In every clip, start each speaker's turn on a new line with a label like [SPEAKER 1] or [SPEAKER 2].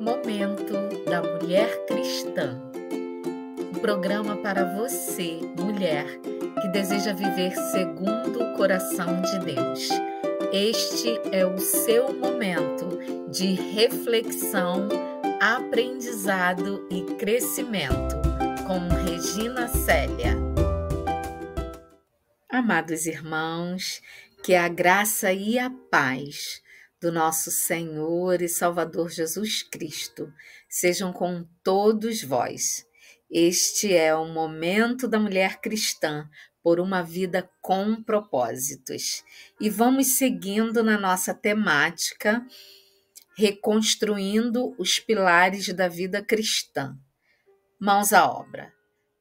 [SPEAKER 1] Momento da Mulher Cristã. Um programa para você, mulher, que deseja viver segundo o coração de Deus. Este é o seu momento de reflexão, aprendizado e crescimento, com Regina Célia. Amados irmãos, que a graça e a paz do nosso Senhor e Salvador Jesus Cristo sejam com todos vós. Este é o momento da mulher cristã por uma vida com propósitos. E vamos seguindo na nossa temática, reconstruindo os pilares da vida cristã. Mãos à obra.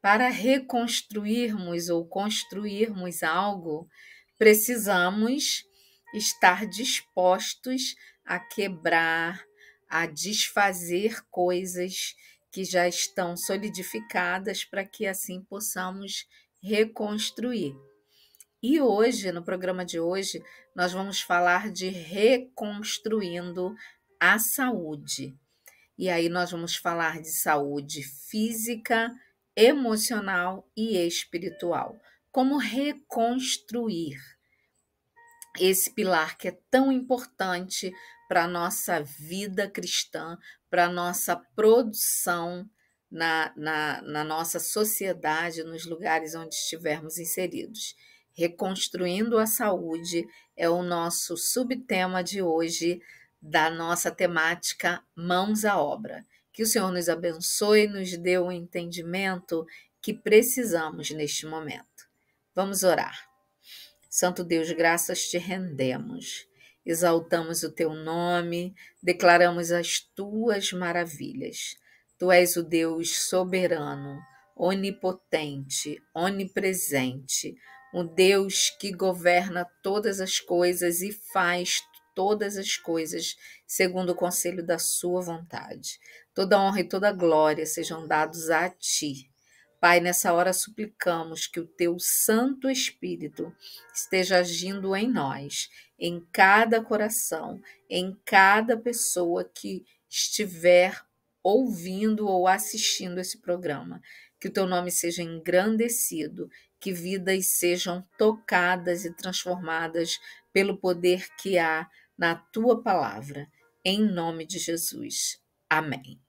[SPEAKER 1] Para reconstruirmos ou construirmos algo, precisamos estar dispostos a quebrar, a desfazer coisas que já estão solidificadas para que assim possamos reconstruir. E hoje, no programa de hoje, nós vamos falar de reconstruindo a saúde. E aí nós vamos falar de saúde física, emocional e espiritual. Como reconstruir esse pilar que é tão importante para a nossa vida cristã, para a nossa produção na nossa sociedade, nos lugares onde estivermos inseridos. Reconstruindo a saúde é o nosso subtema de hoje, da nossa temática Mãos à Obra. Que o Senhor nos abençoe e nos dê o entendimento que precisamos neste momento. Vamos orar. Santo Deus, graças te rendemos. Exaltamos o teu nome, declaramos as tuas maravilhas. Tu és o Deus soberano, onipotente, onipresente, o Deus que governa todas as coisas e faz todas as coisas segundo o conselho da sua vontade. Toda honra e toda glória sejam dados a ti. Pai, nessa hora suplicamos que o teu Santo Espírito esteja agindo em nós, em cada coração, em cada pessoa que estiver ouvindo ou assistindo esse programa. Que o teu nome seja engrandecido, que vidas sejam tocadas e transformadas pelo poder que há na tua palavra, em nome de Jesus. Amém.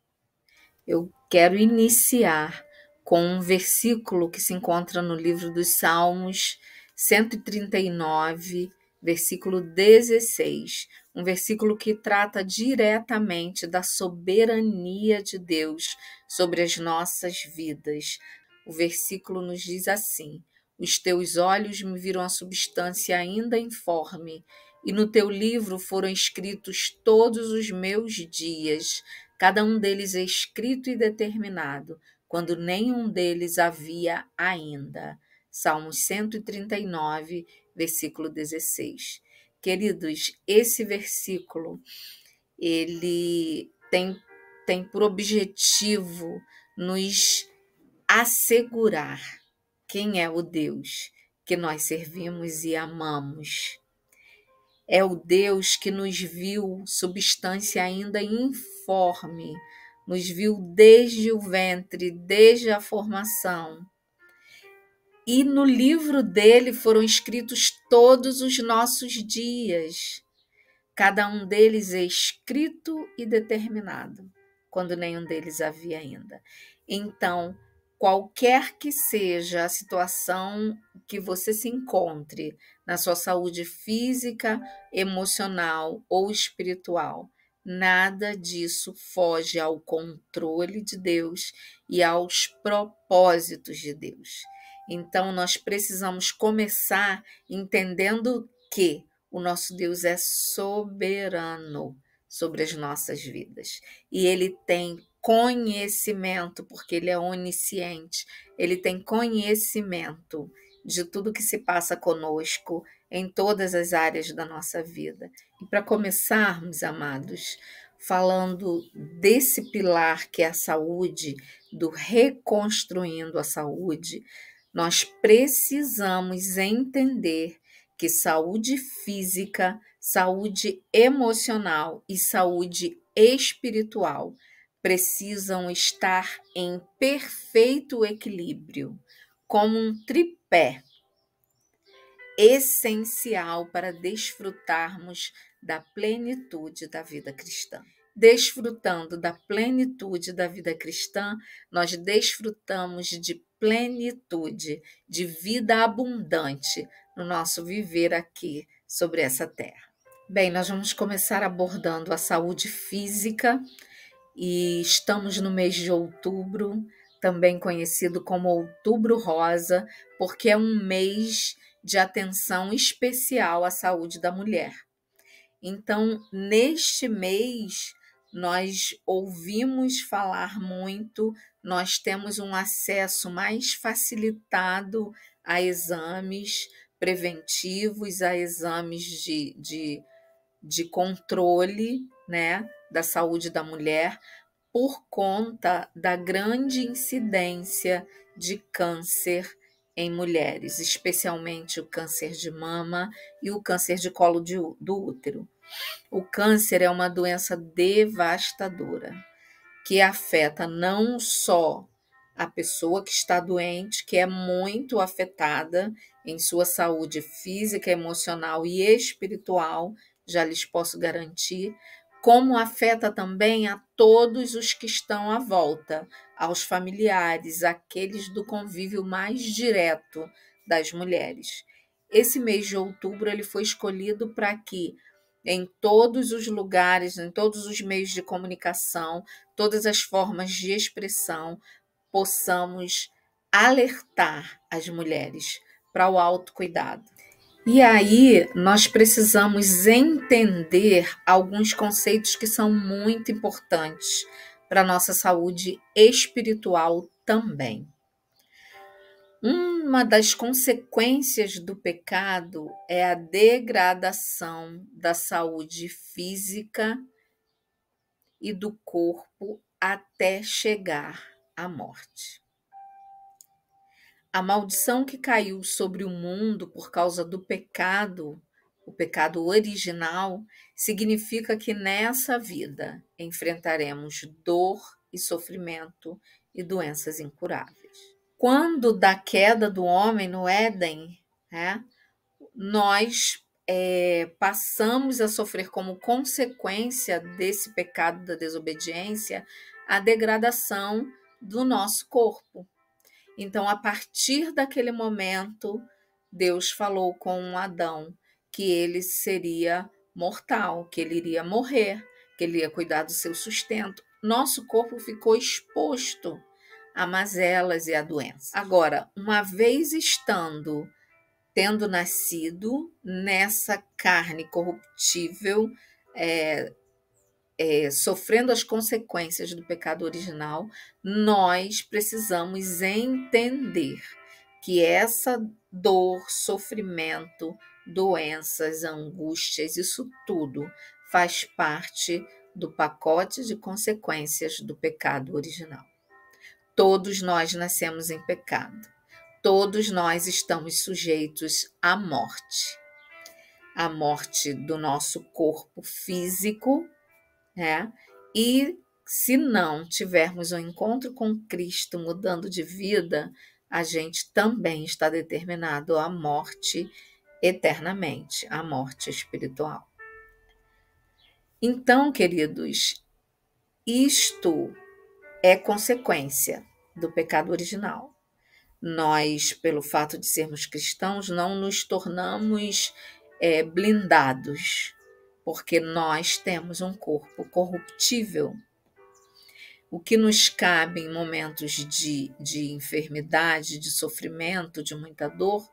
[SPEAKER 1] Eu quero iniciar com um versículo que se encontra no livro dos Salmos 139, versículo 16, um versículo que trata diretamente da soberania de Deus sobre as nossas vidas. O versículo nos diz assim: os teus olhos me viram a substância ainda informe, e no teu livro foram escritos todos os meus dias, cada um deles é escrito e determinado, quando nenhum deles havia ainda. Salmos 139, versículo 16. Queridos, esse versículo, ele tem por objetivo nos assegurar quem é o Deus que nós servimos e amamos. É o Deus que nos viu substância ainda informe, nos viu desde o ventre, desde a formação. E no livro dele foram escritos todos os nossos dias. Cada um deles é escrito e determinado, quando nenhum deles havia ainda. Então, qualquer que seja a situação que você se encontre na sua saúde física, emocional ou espiritual, nada disso foge ao controle de Deus e aos propósitos de Deus. Então, nós precisamos começar entendendo que o nosso Deus é soberano sobre as nossas vidas. E Ele tem conhecimento, porque Ele é onisciente. Ele tem conhecimento de tudo que se passa conosco em todas as áreas da nossa vida. E para começarmos, amados, falando desse pilar que é a saúde, do reconstruindo a saúde, nós precisamos entender que saúde física, saúde emocional e saúde espiritual precisam estar em perfeito equilíbrio, como um tripé essencial para desfrutarmos da plenitude da vida cristã. Desfrutando da plenitude da vida cristã, nós desfrutamos de plenitude, de vida abundante no nosso viver aqui sobre essa terra. Bem, nós vamos começar abordando a saúde física e estamos no mês de outubro, também conhecido como Outubro Rosa, porque é um mês de atenção especial à saúde da mulher. Então, neste mês, nós ouvimos falar muito, nós temos um acesso mais facilitado a exames preventivos, a exames de controle, né, da saúde da mulher, por conta da grande incidência de câncer em mulheres, especialmente o câncer de mama e o câncer de colo do útero. O câncer é uma doença devastadora que afeta não só a pessoa que está doente, que é muito afetada em sua saúde física, emocional e espiritual, já lhes posso garantir, como afeta também a todos os que estão à volta, aos familiares, aqueles do convívio mais direto das mulheres. Esse mês de outubro ele foi escolhido para que em todos os lugares, em todos os meios de comunicação, todas as formas de expressão, possamos alertar as mulheres para o autocuidado. E aí nós precisamos entender alguns conceitos que são muito importantes para a nossa saúde espiritual também. Uma das consequências do pecado é a degradação da saúde física e do corpo até chegar à morte. A maldição que caiu sobre o mundo por causa do pecado, o pecado original, significa que nessa vida enfrentaremos dor e sofrimento e doenças incuráveis. Quando da queda do homem no Éden, né, nós passamos a sofrer como consequência desse pecado da desobediência a degradação do nosso corpo. Então, a partir daquele momento, Deus falou com Adão que ele seria mortal, que ele iria morrer, que ele ia cuidar do seu sustento. Nosso corpo ficou exposto a mazelas e a doença. Agora, uma vez tendo nascido nessa carne corruptível, sofrendo as consequências do pecado original, nós precisamos entender que essa dor, sofrimento, doenças, angústias, isso tudo faz parte do pacote de consequências do pecado original. Todos nós nascemos em pecado. Todos nós estamos sujeitos à morte. A morte do nosso corpo físico, né? E se não tivermos um encontro com Cristo mudando de vida, a gente também está determinado à morte eternamente, à morte espiritual. Então, queridos, isto é consequência do pecado original. Nós, pelo fato de sermos cristãos, não nos tornamos blindados, porque nós temos um corpo corruptível. O que nos cabe em momentos de enfermidade, de sofrimento, de muita dor,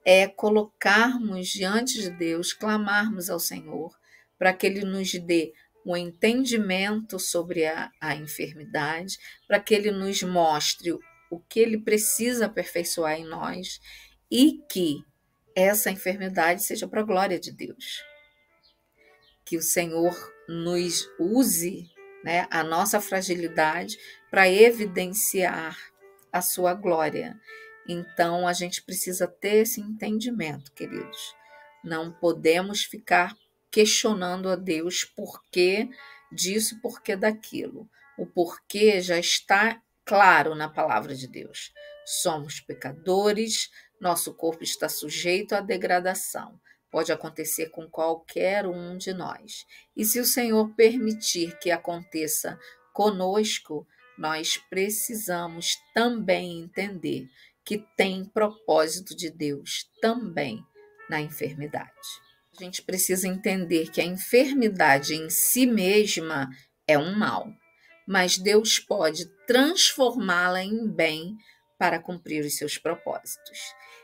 [SPEAKER 1] é colocarmos diante de Deus, clamarmos ao Senhor, para que Ele nos dê o entendimento sobre a enfermidade, para que Ele nos mostre o que Ele precisa aperfeiçoar em nós e que essa enfermidade seja para a glória de Deus. Que o Senhor nos use, né, a nossa fragilidade para evidenciar a sua glória. Então, a gente precisa ter esse entendimento, queridos. Não podemos ficar questionando a Deus por que disso, por que daquilo. O porquê já está claro na palavra de Deus. Somos pecadores, nosso corpo está sujeito à degradação. Pode acontecer com qualquer um de nós. E se o Senhor permitir que aconteça conosco, nós precisamos também entender que tem propósito de Deus também na enfermidade. A gente precisa entender que a enfermidade em si mesma é um mal, mas Deus pode transformá-la em bem para cumprir os seus propósitos.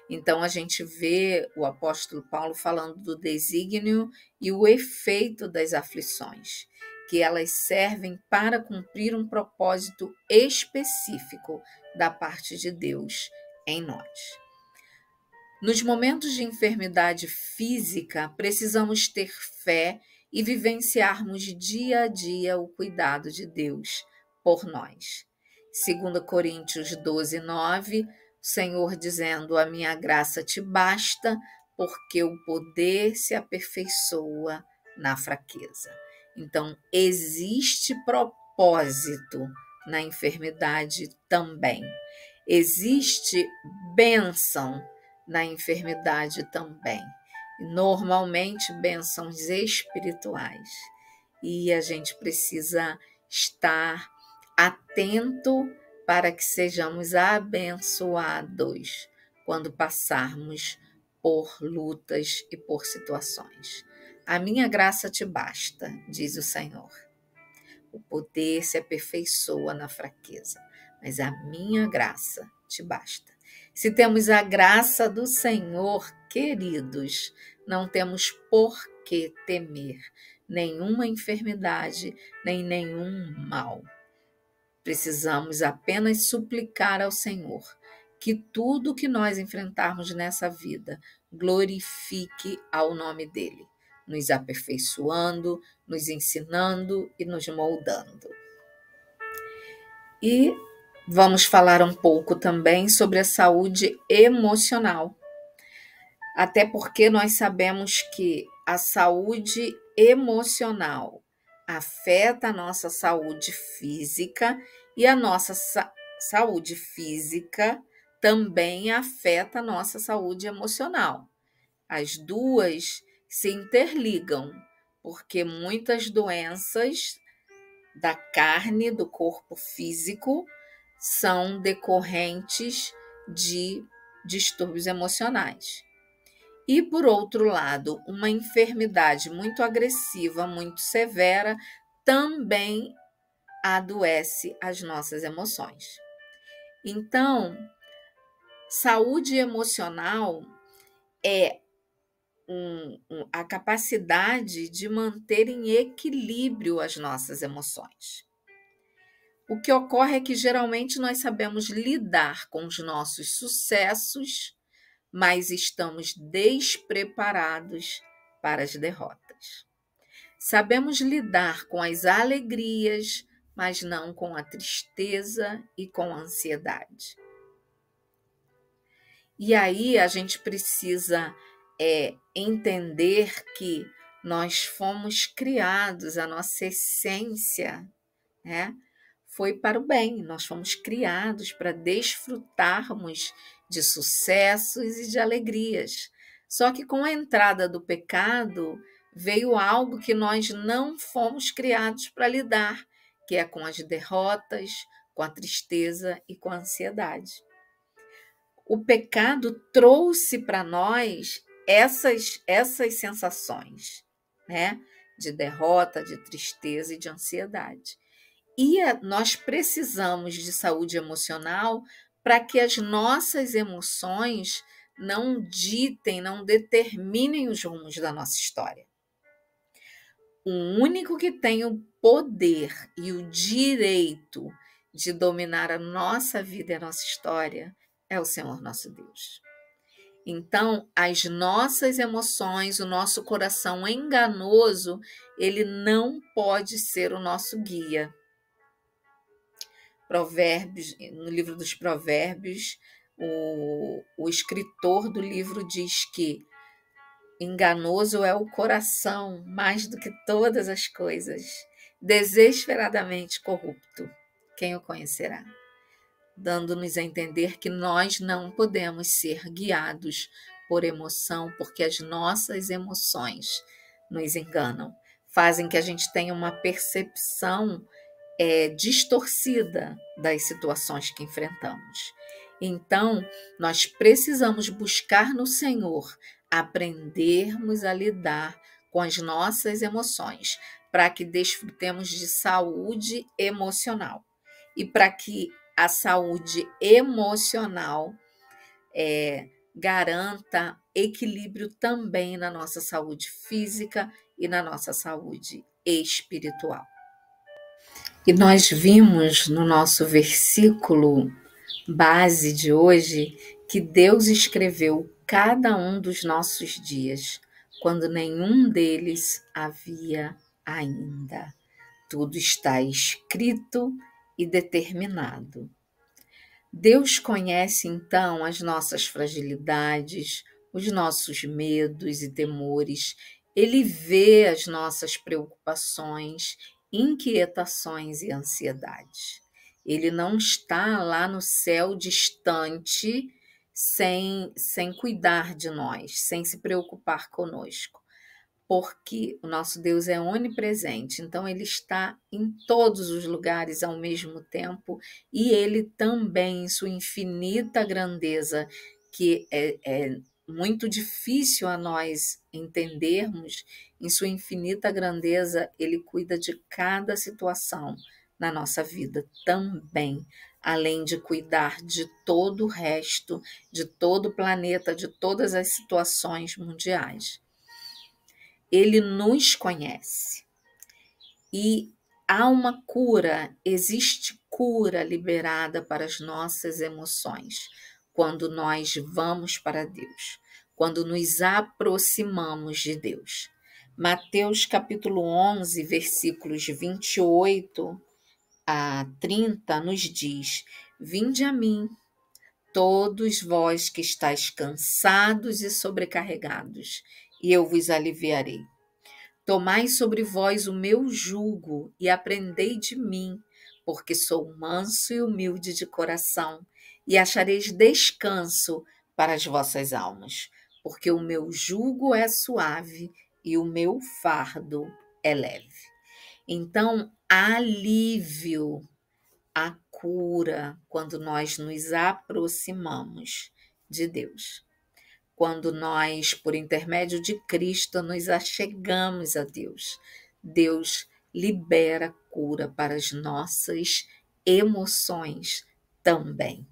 [SPEAKER 1] Então a gente vê o apóstolo Paulo falando do desígnio e o efeito das aflições, que elas servem para cumprir um propósito específico da parte de Deus em nós. Nos momentos de enfermidade física, precisamos ter fé e vivenciarmos dia a dia o cuidado de Deus por nós. 2 Coríntios 12, 9, o Senhor dizendo: a minha graça te basta, porque o poder se aperfeiçoa na fraqueza. Então, existe propósito na enfermidade também. Existe bênção na enfermidade também. Normalmente, bênçãos espirituais. E a gente precisa estar atento para que sejamos abençoados quando passarmos por lutas e por situações. A minha graça te basta, diz o Senhor. O poder se aperfeiçoa na fraqueza, mas a minha graça te basta. Se temos a graça do Senhor, queridos, não temos por que temer nenhuma enfermidade, nem nenhum mal. Precisamos apenas suplicar ao Senhor que tudo que nós enfrentarmos nessa vida glorifique ao nome dele, nos aperfeiçoando, nos ensinando e nos moldando. E vamos falar um pouco também sobre a saúde emocional. Até porque nós sabemos que a saúde emocional afeta a nossa saúde física e a nossa saúde física também afeta a nossa saúde emocional. As duas se interligam, porque muitas doenças da carne, do corpo físico, são decorrentes de distúrbios emocionais. E, por outro lado, uma enfermidade muito agressiva, muito severa, também adoece as nossas emoções. Então, saúde emocional é a capacidade de manter em equilíbrio as nossas emoções. O que ocorre é que geralmente nós sabemos lidar com os nossos sucessos, mas estamos despreparados para as derrotas. Sabemos lidar com as alegrias, mas não com a tristeza e com a ansiedade. E aí a gente precisa entender que nós fomos criados, a nossa essência, né, foi para o bem. Nós fomos criados para desfrutarmos de sucessos e de alegrias. Só que com a entrada do pecado, veio algo que nós não fomos criados para lidar, que é com as derrotas, com a tristeza e com a ansiedade. O pecado trouxe para nós essas sensações, né? De derrota, de tristeza e de ansiedade. E nós precisamos de saúde emocional para que as nossas emoções não ditem, não determinem os rumos da nossa história. O único que tem o poder e o direito de dominar a nossa vida e a nossa história é o Senhor nosso Deus. Então, as nossas emoções, o nosso coração enganoso, ele não pode ser o nosso guia. Provérbios, no livro dos Provérbios, o escritor do livro diz que enganoso é o coração, mais do que todas as coisas, desesperadamente corrupto. Quem o conhecerá? Dando-nos a entender que nós não podemos ser guiados por emoção, porque as nossas emoções nos enganam, fazem que a gente tenha uma percepção distorcida das situações que enfrentamos. Então, nós precisamos buscar no Senhor aprendermos a lidar com as nossas emoções, para que desfrutemos de saúde emocional. E para que a saúde emocional garanta equilíbrio também na nossa saúde física e na nossa saúde espiritual. E nós vimos no nosso versículo base de hoje que Deus escreveu cada um dos nossos dias, quando nenhum deles havia ainda. Tudo está escrito e determinado. Deus conhece então as nossas fragilidades, os nossos medos e temores. Ele vê as nossas preocupações, inquietações e ansiedades. Ele não está lá no céu distante, sem cuidar de nós, sem se preocupar conosco, porque o nosso Deus é onipresente, então ele está em todos os lugares ao mesmo tempo, e ele também, em sua infinita grandeza, que é muito difícil a nós entendermos, em sua infinita grandeza, ele cuida de cada situação na nossa vida também, além de cuidar de todo o resto, de todo o planeta, de todas as situações mundiais. Ele nos conhece e há uma cura, existe cura liberada para as nossas emoções quando nós vamos para Deus, quando nos aproximamos de Deus. Mateus capítulo 11, versículos 28 a 30 nos diz: Vinde a mim, todos vós que estáis cansados e sobrecarregados, e eu vos aliviarei. Tomai sobre vós o meu jugo e aprendei de mim, porque sou manso e humilde de coração, e achareis descanso para as vossas almas, porque o meu jugo é suave e o meu fardo é leve. Então, alívio, a cura, quando nós nos aproximamos de Deus. Quando nós, por intermédio de Cristo, nos achegamos a Deus, Deus libera cura para as nossas emoções também.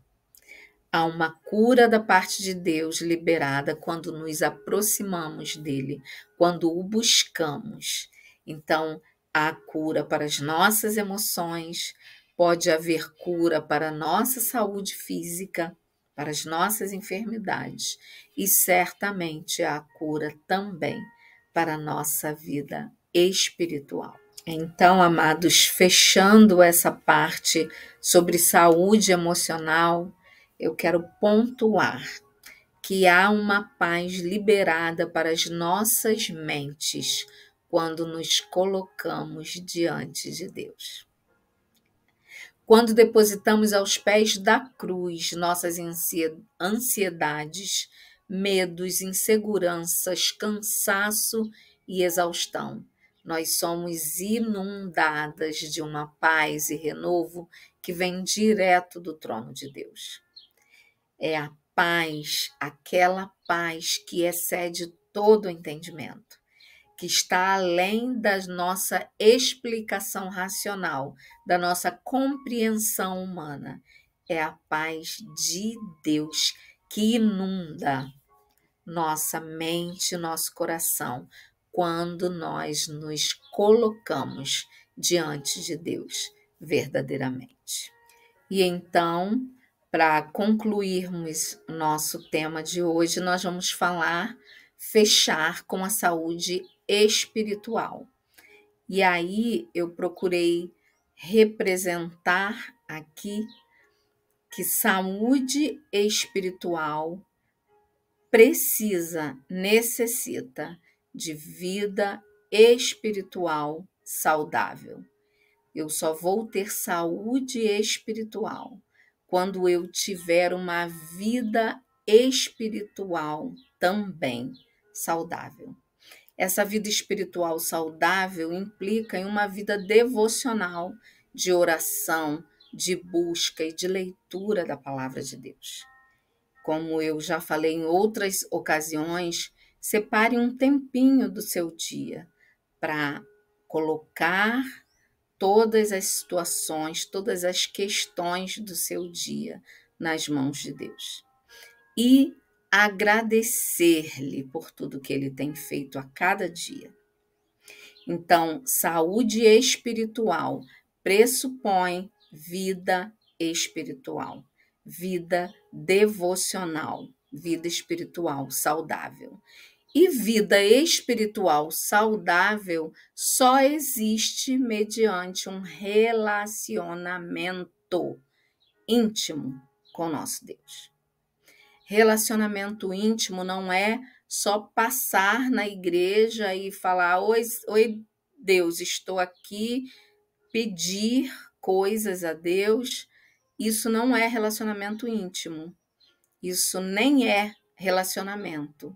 [SPEAKER 1] Há uma cura da parte de Deus liberada quando nos aproximamos dele, quando o buscamos. Então, há cura para as nossas emoções, pode haver cura para a nossa saúde física, para as nossas enfermidades, e certamente há cura também para a nossa vida espiritual. Então, amados, fechando essa parte sobre saúde emocional, eu quero pontuar que há uma paz liberada para as nossas mentes quando nos colocamos diante de Deus. Quando depositamos aos pés da cruz nossas ansiedades, medos, inseguranças, cansaço e exaustão, nós somos inundadas de uma paz e renovo que vem direto do trono de Deus. É a paz, aquela paz que excede todo o entendimento, que está além da nossa explicação racional, da nossa compreensão humana. É a paz de Deus que inunda nossa mente, nosso coração, quando nós nos colocamos diante de Deus verdadeiramente. E então, para concluirmos o nosso tema de hoje, nós vamos fechar com a saúde espiritual. E aí eu procurei representar aqui que saúde espiritual necessita de vida espiritual saudável. Eu só vou ter saúde espiritual quando eu tiver uma vida espiritual também saudável. Essa vida espiritual saudável implica em uma vida devocional, de oração, de busca e de leitura da palavra de Deus. Como eu já falei em outras ocasiões, separe um tempinho do seu dia para colocar todas as situações, todas as questões do seu dia nas mãos de Deus. E agradecer-lhe por tudo que ele tem feito a cada dia. Então, saúde espiritual pressupõe vida espiritual, vida devocional, vida espiritual saudável. E vida espiritual saudável só existe mediante um relacionamento íntimo com nosso Deus. Relacionamento íntimo não é só passar na igreja e falar: oi Deus, estou aqui, pedir coisas a Deus. Isso não é relacionamento íntimo. Isso nem é relacionamento.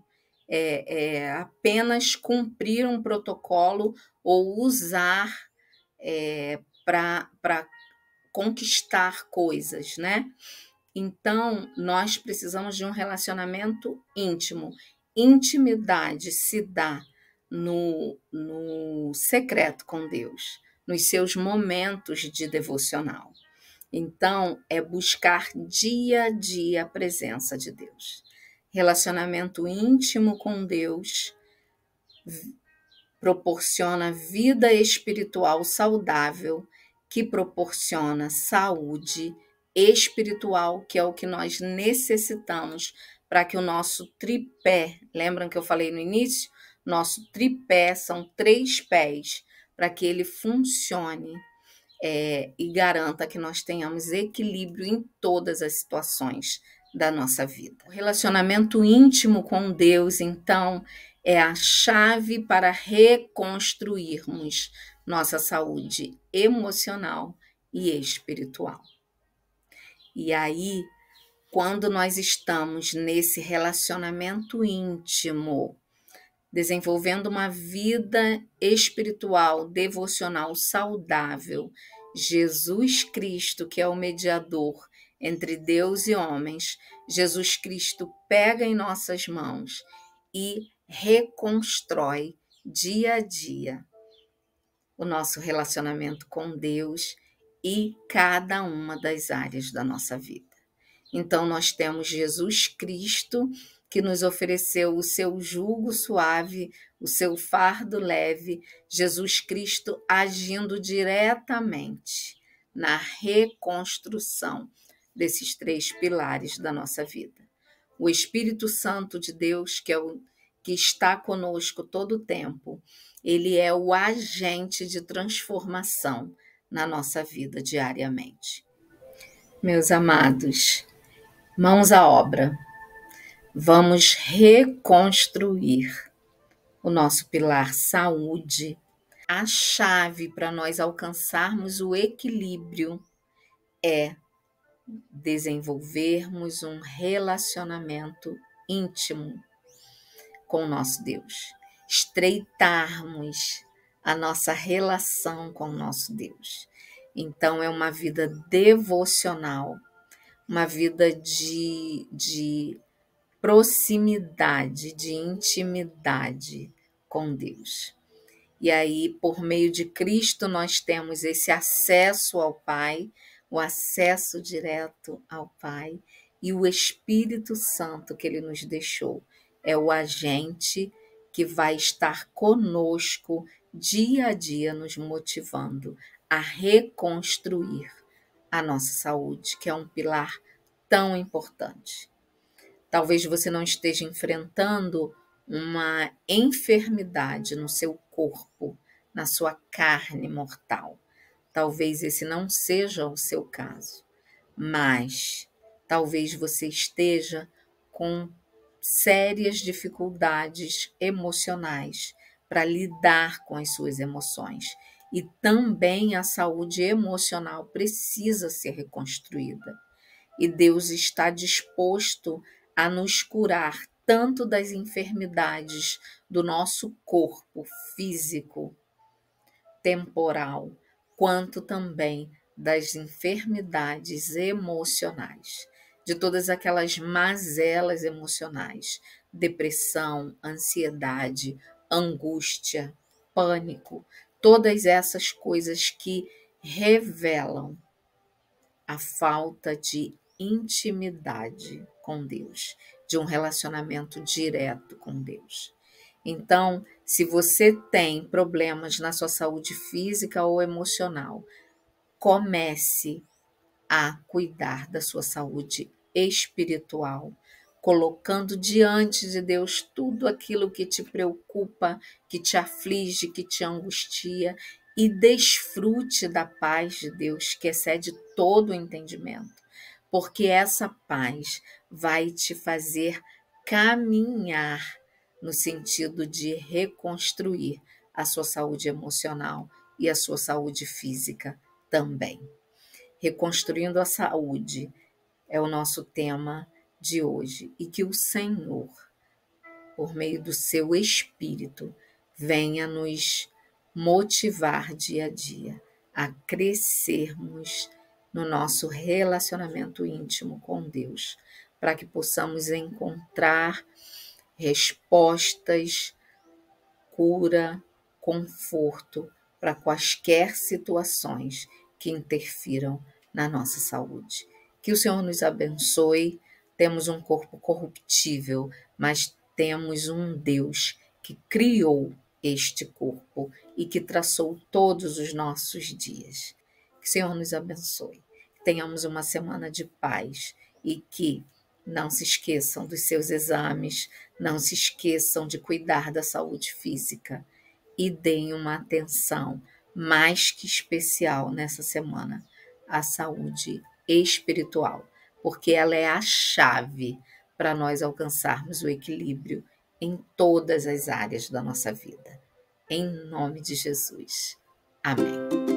[SPEAKER 1] É apenas cumprir um protocolo ou usar para conquistar coisas, né? Então, nós precisamos de um relacionamento íntimo. Intimidade se dá no secreto com Deus, nos seus momentos de devocional. Então, é buscar dia a dia a presença de Deus. Relacionamento íntimo com Deus proporciona vida espiritual saudável, que proporciona saúde espiritual, que é o que nós necessitamos para que o nosso tripé, lembram que eu falei no início? Nosso tripé são 3 pés, para que ele funcione e garanta que nós tenhamos equilíbrio em todas as situações da nossa vida. O relacionamento íntimo com Deus, então, é a chave para reconstruirmos nossa saúde emocional e espiritual. E aí, quando nós estamos nesse relacionamento íntimo, desenvolvendo uma vida espiritual, devocional saudável, Jesus Cristo, que é o mediador entre Deus e homens, Jesus Cristo pega em nossas mãos e reconstrói dia a dia o nosso relacionamento com Deus e cada uma das áreas da nossa vida. Então, nós temos Jesus Cristo, que nos ofereceu o seu jugo suave, o seu fardo leve, Jesus Cristo agindo diretamente na reconstrução desses 3 pilares da nossa vida. O Espírito Santo de Deus, que está conosco todo o tempo, ele é o agente de transformação na nossa vida diariamente. Meus amados, mãos à obra. Vamos reconstruir o nosso pilar saúde. A chave para nós alcançarmos o equilíbrio é desenvolvermos um relacionamento íntimo com o nosso Deus. Estreitarmos a nossa relação com o nosso Deus. Então, é uma vida devocional, uma vida de proximidade, de intimidade com Deus. E aí, por meio de Cristo, nós temos esse acesso ao Pai, o acesso direto ao Pai, e o Espírito Santo que Ele nos deixou é o agente que vai estar conosco dia a dia, nos motivando a reconstruir a nossa saúde, que é um pilar tão importante. Talvez você não esteja enfrentando uma enfermidade no seu corpo, na sua carne mortal. Talvez esse não seja o seu caso, mas talvez você esteja com sérias dificuldades emocionais para lidar com as suas emoções. E também a saúde emocional precisa ser reconstruída. E Deus está disposto a nos curar tanto das enfermidades do nosso corpo físico, temporal, quanto também das enfermidades emocionais, de todas aquelas mazelas emocionais, depressão, ansiedade, angústia, pânico, todas essas coisas que revelam a falta de intimidade com Deus, de um relacionamento direto com Deus. Então, se você tem problemas na sua saúde física ou emocional, comece a cuidar da sua saúde espiritual, colocando diante de Deus tudo aquilo que te preocupa, que te aflige, que te angustia, e desfrute da paz de Deus, que excede todo o entendimento, porque essa paz vai te fazer caminhar no sentido de reconstruir a sua saúde emocional e a sua saúde física também. Reconstruindo a saúde é o nosso tema de hoje, e que o Senhor, por meio do seu Espírito, venha nos motivar dia a dia a crescermos no nosso relacionamento íntimo com Deus, para que possamos encontrar respostas, cura, conforto para quaisquer situações que interfiram na nossa saúde. Que o Senhor nos abençoe. Temos um corpo corruptível, mas temos um Deus que criou este corpo e que traçou todos os nossos dias. Que o Senhor nos abençoe. Que tenhamos uma semana de paz e que não se esqueçam dos seus exames, não se esqueçam de cuidar da saúde física e deem uma atenção mais que especial nessa semana à saúde espiritual, porque ela é a chave para nós alcançarmos o equilíbrio em todas as áreas da nossa vida. Em nome de Jesus. Amém.